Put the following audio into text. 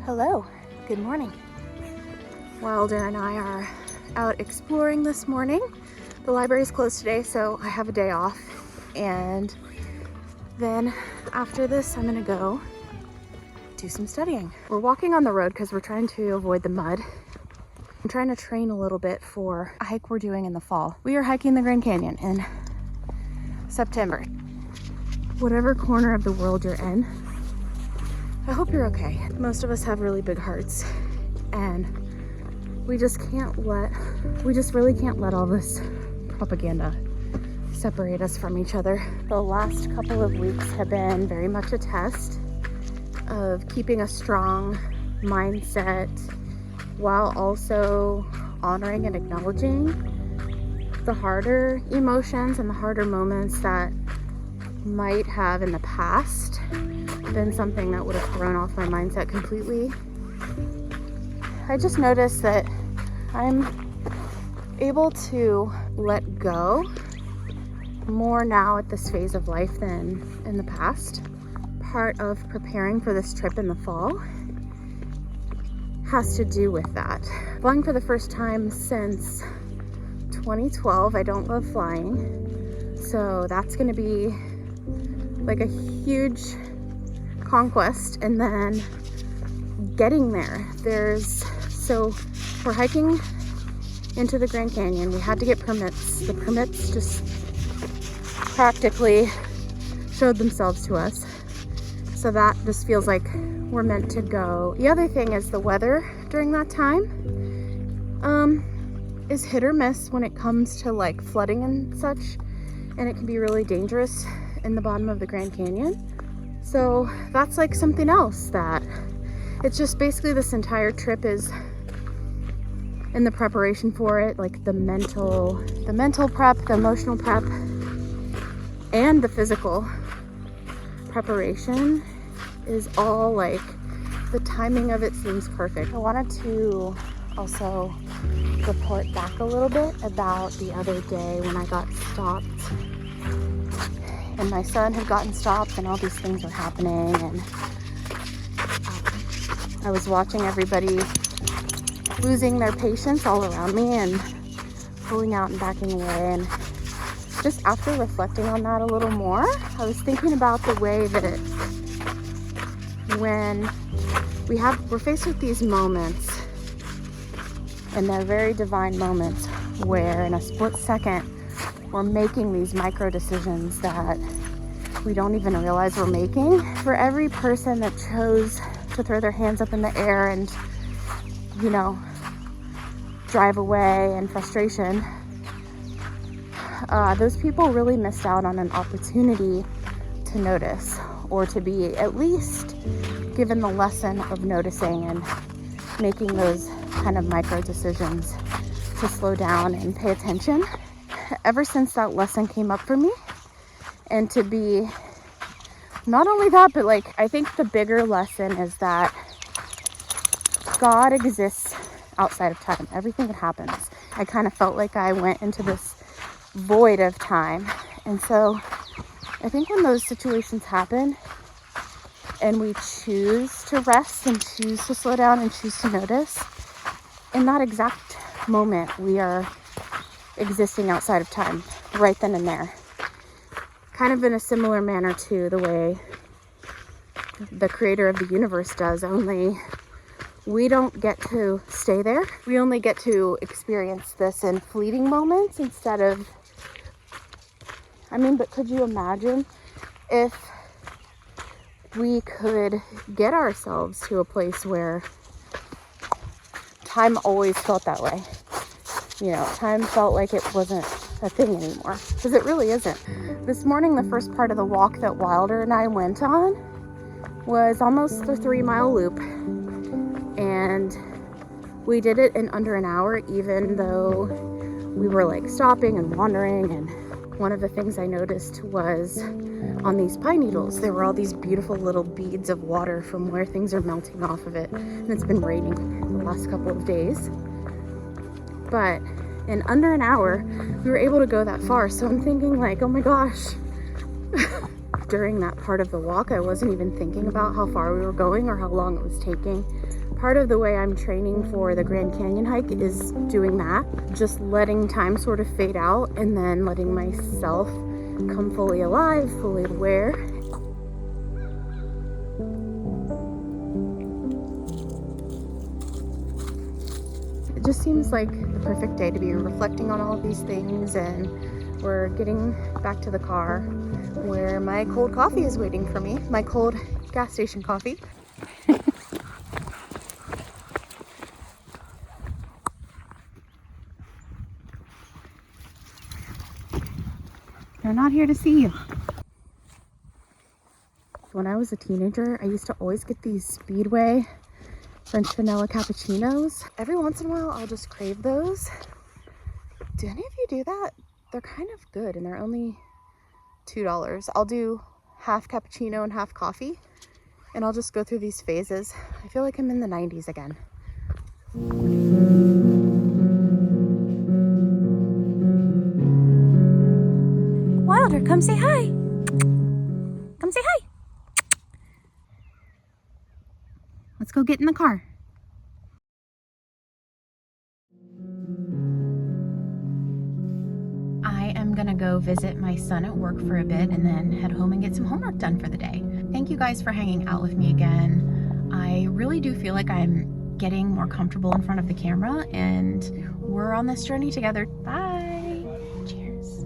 Hello, good morning. Wilder and I are out exploring this morning. The library is closed today, so I have a day off. And then after this, I'm gonna go do some studying. We're walking on the road because we're trying to avoid the mud. I'm trying to train a little bit for a hike we're doing in the fall. We are hiking the Grand Canyon in September. Whatever corner of the world you're in, I hope you're okay. Most of us have really big hearts, and we just really can't let all this propaganda separate us from each other. The last couple of weeks have been very much a test of keeping a strong mindset while also honoring and acknowledging the harder emotions and the harder moments that might have in the past been something that would have thrown off my mindset completely. I just noticed that I'm able to let go more now at this phase of life than in the past. Part of preparing for this trip in the fall has to do with that. Flying for the first time since 2012. I don't love flying, so that's gonna be like a huge conquest. And then getting there, so we're hiking into the Grand Canyon. We had to get permits. The permits just practically showed themselves to us, so that just feels like we're meant to go. The other thing is the weather during that time is hit or miss when it comes to like flooding and such, and it can be really dangerous in the bottom of the Grand Canyon. So that's like something else that it's just basically this entire trip is in the preparation for it, like the mental prep, the emotional prep, and the physical preparation is all like, the timing of it seems perfect. I wanted to also report back a little bit about the other day when I got stopped, and my son had gotten stopped and all these things were happening, and I was watching everybody losing their patience all around me and pulling out and backing away. And just after reflecting on that a little more, I was thinking about the way that when we're faced with these moments, and they're very divine moments, where in a split second we're making these micro decisions that we don't even realize we're making. For every person that chose to throw their hands up in the air and, drive away and frustration, those people really missed out on an opportunity to notice, or to be at least given the lesson of noticing and making those kind of micro decisions to slow down and pay attention. Ever since that lesson came up for me, and to be not only that, but like, I think the bigger lesson is that God exists outside of time. Everything that happens, I kind of felt like I went into this void of time. And so I think when those situations happen and we choose to rest and choose to slow down and choose to notice, in that exact moment we are existing outside of time, right then and there. Kind of in a similar manner to the way the creator of the universe does, only we don't get to stay there. We only get to experience this in fleeting moments instead of, but could you imagine if we could get ourselves to a place where time always felt that way? Time felt like it wasn't a thing anymore, because it really isn't. This morning, the first part of the walk that Wilder and I went on was almost a 3-mile loop, and we did it in under an hour, even though we were like stopping and wandering. And one of the things I noticed was on these pine needles, there were all these beautiful little beads of water from where things are melting off of it. And it's been raining the last couple of days, but in under an hour we were able to go that far. So I'm thinking like, oh my gosh. During that part of the walk, I wasn't even thinking about how far we were going or how long it was taking. Part of the way I'm training for the Grand Canyon hike is doing that, just letting time sort of fade out and then letting myself come fully alive, fully aware. It just seems like the perfect day to be reflecting on all of these things, and we're getting back to the car where my cold coffee is waiting for me, my cold gas station coffee. They're not here to see you. When I was a teenager, I used to always get these Speedway French vanilla cappuccinos. Every once in a while, I'll just crave those. Do any of you do that? They're kind of good, and they're only $2. I'll do half cappuccino and half coffee, and I'll just go through these phases. I feel like I'm in the 90s again. Wilder, come say hi. Come say hi. Let's go get in the car. I am gonna go visit my son at work for a bit and then head home and get some homework done for the day. Thank you guys for hanging out with me again. I really do feel like I'm getting more comfortable in front of the camera, and we're on this journey together. Bye. Cheers.